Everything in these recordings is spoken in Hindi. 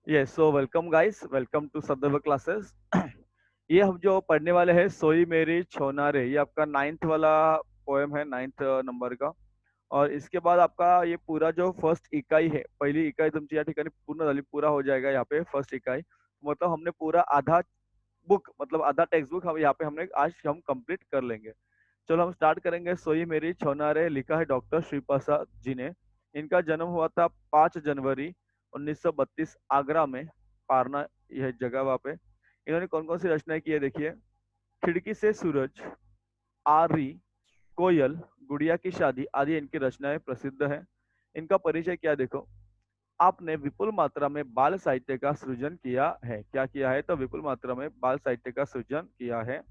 Yes, so welcome guys, welcome to Sadarbh classes. ये हम जो पढ़ने वाले हैं सोई मेरी छोना रे, ये आपका नाइन्थ वाला पोएम है, नाइन्थ नंबर का। और इसके बाद आपका ये पूरा जो फर्स्ट इकाई है, पहली इकाई तुमची या ठिकाणी पूर्ण झाली, पूरा हो जाएगा यहाँ पे फर्स्ट इकाई। मतलब हमने पूरा आधा बुक, मतलब आधा टेक्स्ट बुक हम यहाँ पे हमने आज हम कंप्लीट कर लेंगे। चलो हम स्टार्ट करेंगे। सोई मेरी छोनारे लिखा है डॉक्टर श्री प्रसाद जी ने। इनका जन्म हुआ था 5 जनवरी 1932 आगरा में, पारना यह जगह वहाँ पे। इन्होंने कौन कौन सी रचनाएं की है देखिए। खिड़की से सूरज, आरी, कोयल, गुड़िया की शादी आदि इनकी रचनाएं प्रसिद्ध हैं। इनका परिचय क्या देखो। आपने विपुल मात्रा में बाल साहित्य का सृजन किया है। क्या किया है? तो विपुल मात्रा में बाल साहित्य का सृजन किया है।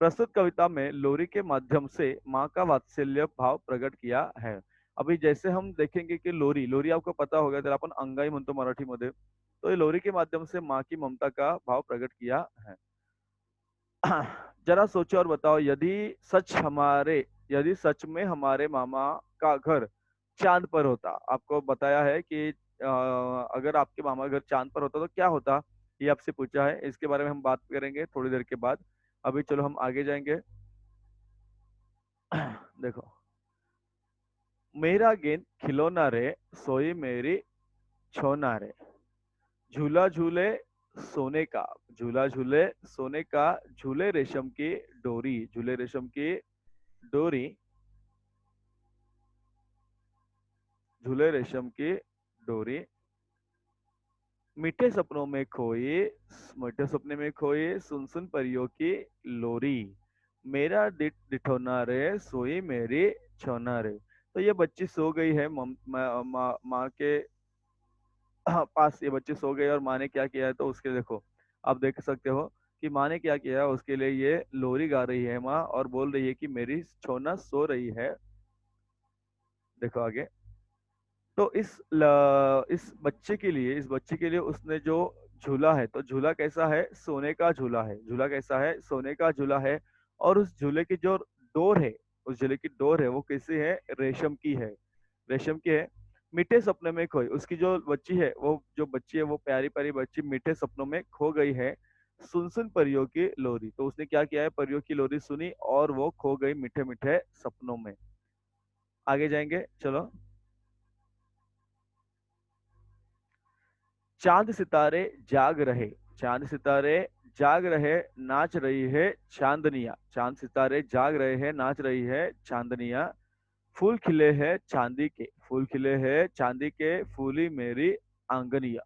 प्रस्तुत कविता में लोरी के माध्यम से माँ का वात्सल्य भाव प्रकट किया है। अभी जैसे हम देखेंगे कि लोरी लोरी आपको पता होगा, तर आपण अंगाई म्हणतो मराठीमध्ये। तो ये लोरी के माध्यम से माँ की ममता का भाव प्रकट किया है। जरा सोचो और बताओ, यदि सच में हमारे मामा का घर चांद पर होता। आपको बताया है कि अगर आपके मामा का घर चांद पर होता तो क्या होता, ये आपसे पूछा है। इसके बारे में हम बात करेंगे थोड़ी देर के बाद। अभी चलो हम आगे जाएंगे। देखो, मेरा गेंद खिलौना रे, सोई मेरी छोना रे। झूला झूले सोने का, झूला झूले सोने का, झूले रेशम की डोरी, झूले रेशम की डोरी, झूले रेशम की डोरी। मीठे सपनों में खोए, मीठे सपने में खोए, सुन सुन परियों की लोरी। मेरा डिठोना रे, सोई मेरी छोना रे। तो ये बच्ची सो गई है माँ के पास। ये बच्चे सो गए और माँ ने क्या किया है, तो उसके देखो, आप देख सकते हो कि माँ ने क्या किया है। उसके लिए ये लोरी गा रही है माँ, और बोल रही है कि मेरी छोना सो रही है। देखो आगे। तो इस बच्चे के लिए उसने जो झूला है, तो झूला कैसा है? सोने का झूला है। झूला कैसा है? सोने का झूला है। और उस झूले की जो डोर है, उस झूले की डोर है, वो कैसी है? रेशम की है। रेशम की है। मीठे सपने में खोई, उसकी जो बच्ची है, वो जो बच्ची है, वो प्यारी प्यारी बच्ची मीठे सपनों में खो गई है। सुन सुन परियों की लोरी, तो उसने क्या किया है? परियों की लोरी सुनी और वो खो गई मीठे मीठे सपनों में। आगे जाएंगे, चलो। चांद सितारे जाग रहे, चांद सितारे जाग रहे, नाच रही है चांदनिया। चांद सितारे जाग रहे हैं, नाच रही है चांदनिया। फूल खिले हैं चांदी के, फूल खिले हैं चांदी के, फूली मेरी आंगनिया।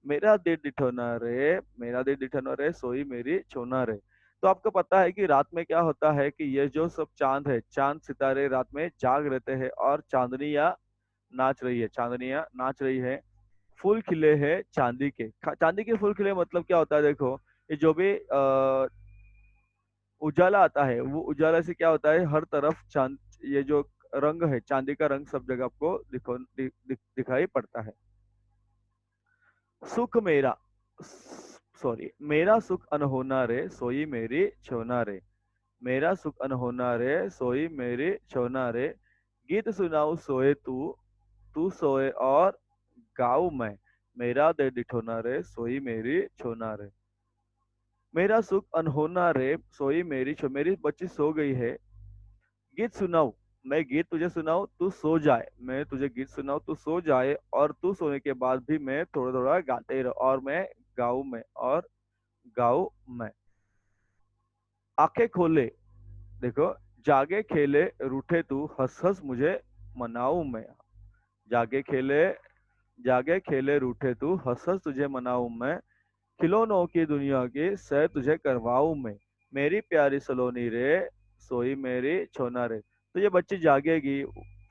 मेरा दिल डिठोना रे, मेरा दिल डिठोना रे, सोई मेरी छोना रे। तो आपको पता है कि रात में क्या होता है कि ये जो सब चांद है, चांद सितारे रात में जाग रहते हैं और चांदनिया नाच रही है, चांदनिया नाच रही है। फूल खिले हैं चांदी के। चांदी के फूल खिले मतलब क्या होता है देखो। ये जो भी उजाला आता है, वो उजाला से क्या होता है, हर तरफ चांद, ये जो रंग है चांदी का रंग सब जगह आपको दिखाई पड़ता है। सुख मेरा, सॉरी, मेरा सुख अनहोना रे, सोई मेरी छोना रे। मेरा सुख अनहोना रे, सोई मेरी छोना रे। गीत सुनाऊ सोए तू, तू सोए और गाऊ मैं। मेरा दे डिठोना रे, सोई मेरी छोना रे। मेरा सुख अनहोना रे, सोई मेरी मेरी बच्ची सो गई है। गीत सुनाऊ, मैं गीत तुझे सुनाऊं, तू सो जाए। मैं तुझे गीत सुनाऊं, तू सो जाए, और तू सोने के बाद भी मैं थोड़ा थोड़ा गाते रहो, और मैं गाऊं मैं, और गाऊं मैं। आंखें खोले, देखो, जागे खेले रूठे तू, हंस हंस मुझे मनाऊं मैं। जागे खेले, जागे खेले रूठे तू, हंस हंस तुझे मनाऊं मैं। खिलौनों की दुनिया की सैर तुझे करवाऊं मैं। मेरी प्यारी सलोनी रे, सोई मेरी छोना रे। तो ये बच्ची जागेगी,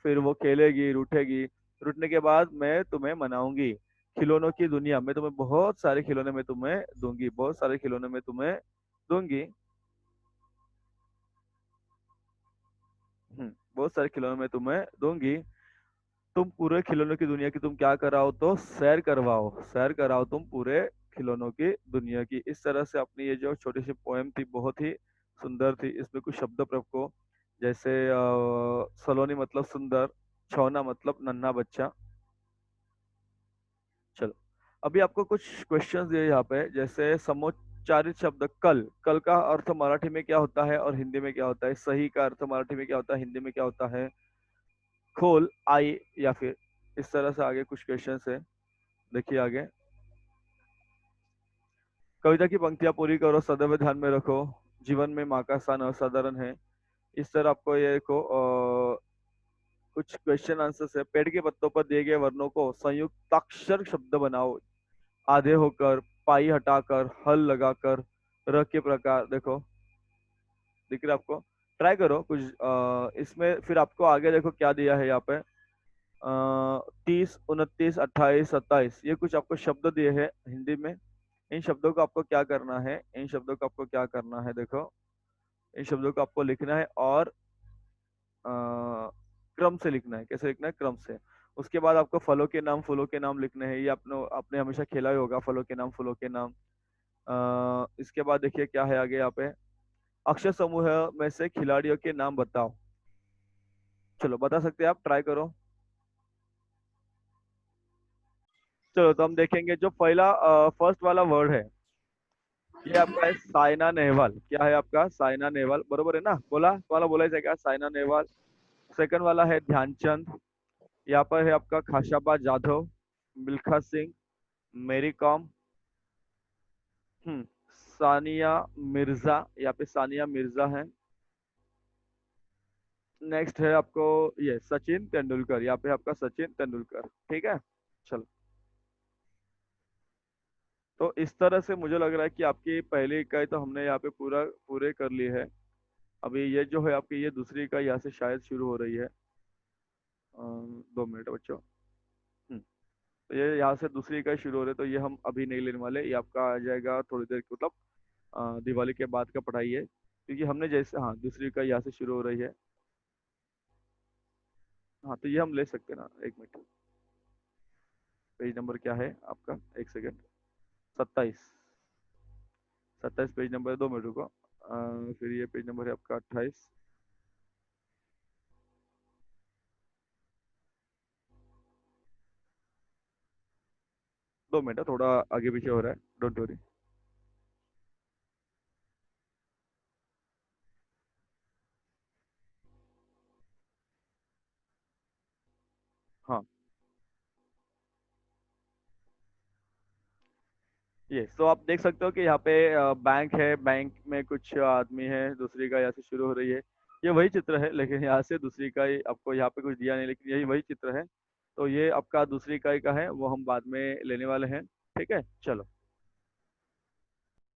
फिर वो खेलेगी, रूठेगी। रूठने के बाद मैं तुम्हें मनाऊंगी। खिलौनों की दुनिया में तुम्हें बहुत सारे खिलौने में तुम्हें दूंगी, बहुत सारे खिलौने में तुम्हें दूंगी। बहुत सारे खिलौने में तुम्हें दूंगी। तुम पूरे खिलौनों की दुनिया की तुम क्या कराओ, तो सैर करवाओ, सैर कराओ तुम पूरे खिलौनों की दुनिया की। इस तरह से अपनी ये जो छोटी सी पोएम थी, बहुत ही सुंदर थी। इसमें कुछ शब्द प्रयोग को, जैसे सलोनी मतलब सुंदर, छौना मतलब नन्हा बच्चा। चलो, अभी आपको कुछ क्वेश्चंस दिए यहाँ पे, जैसे समोच्चारित शब्द कल, कल का अर्थ मराठी में क्या होता है और हिंदी में क्या होता है, सही का अर्थ मराठी में क्या होता है, हिंदी में क्या होता है, खोल आई, या फिर इस तरह से आगे कुछ क्वेश्चंस है। देखिए आगे, कविता की पंक्तियां पूरी करो, सदैव ध्यान में रखो, जीवन में माँ का स्थान असाधारण है। इस तरह आपको ये को कुछ क्वेश्चन आंसर्स है। पेड़ के पत्तों पर दिए गए वर्णों को संयुक्ताक्षर शब्द बनाओ, आधे होकर, पाई हटाकर, हल लगाकर, र के प्रकार। देखो दिख रहा है आपको, ट्राई करो कुछ इसमें। फिर आपको आगे देखो क्या दिया है यहाँ पे, 30, 29, 28, 27, ये कुछ आपको शब्द दिए हैं हिंदी में। इन शब्दों को आपको क्या करना है, इन शब्दों को आपको क्या करना है, देखो इन शब्दों को आपको लिखना है और क्रम से लिखना है। कैसे लिखना है, क्रम से। उसके बाद आपको फलों के नाम, फूलों के नाम लिखने हैं। ये आपने आपने हमेशा खेला ही होगा, फलों के नाम, फूलों के नाम। इसके बाद देखिए क्या है आगे यहाँ पे, अक्षर समूह में से खिलाड़ियों के नाम बताओ। चलो बता सकते हैं आप, ट्राई करो। चलो तो हम देखेंगे जो पहला फर्स्ट वाला वर्ड है, ये आपका है साइना नेहवाल। क्या है आपका, साइना नेहवाल, बरोबर है ना, बोला वाला बोला जाएगा साइना नेहवाल। सेकंड वाला है ध्यानचंद। यहाँ पर है आपका खाशाबा जाधव, मिल्खा सिंह, मेरी कॉम, सानिया मिर्जा। यहाँ पे सानिया मिर्जा है। नेक्स्ट है आपको ये सचिन तेंदुलकर। यहाँ पे आपका सचिन तेंदुलकर, ठीक है। चलो, तो इस तरह से मुझे लग रहा है कि आपकी पहली इकाई तो हमने यहाँ पे पूरे कर ली है। अभी ये जो है आपकी ये दूसरी इकाई यहाँ से शायद शुरू हो रही है। 2 मिनट बच्चों। तो ये यहाँ से दूसरी इकाई शुरू हो रही है, तो ये हम अभी नहीं लेने वाले, ये आपका आ जाएगा थोड़ी देर, मतलब दिवाली के बाद का पढ़ाई है, क्योंकि हमने जैसे, हाँ दूसरी इकाई यहाँ से शुरू हो रही है। हाँ तो ये हम ले सकते हैं ना, 1 मिनट। पेज नंबर क्या है आपका, 1 सेकेंड। 27, 27 पेज नंबर है, 2 मिनट रुको। फिर ये पेज नंबर है आपका 28। 2 मिनट, थोड़ा आगे पीछे हो रहा है, डोंट वरी। हाँ ये तो आप देख सकते हो कि यहाँ पे बैंक है, बैंक में कुछ आदमी है, दूसरी इकाई यहाँ से शुरू हो रही है। ये वही चित्र है, लेकिन यहाँ से दूसरी इकाई आपको यहाँ पे कुछ दिया नहीं, लेकिन यही वही चित्र है। तो ये आपका दूसरी इकाई का है, वो हम बाद में लेने वाले हैं, ठीक है। चलो।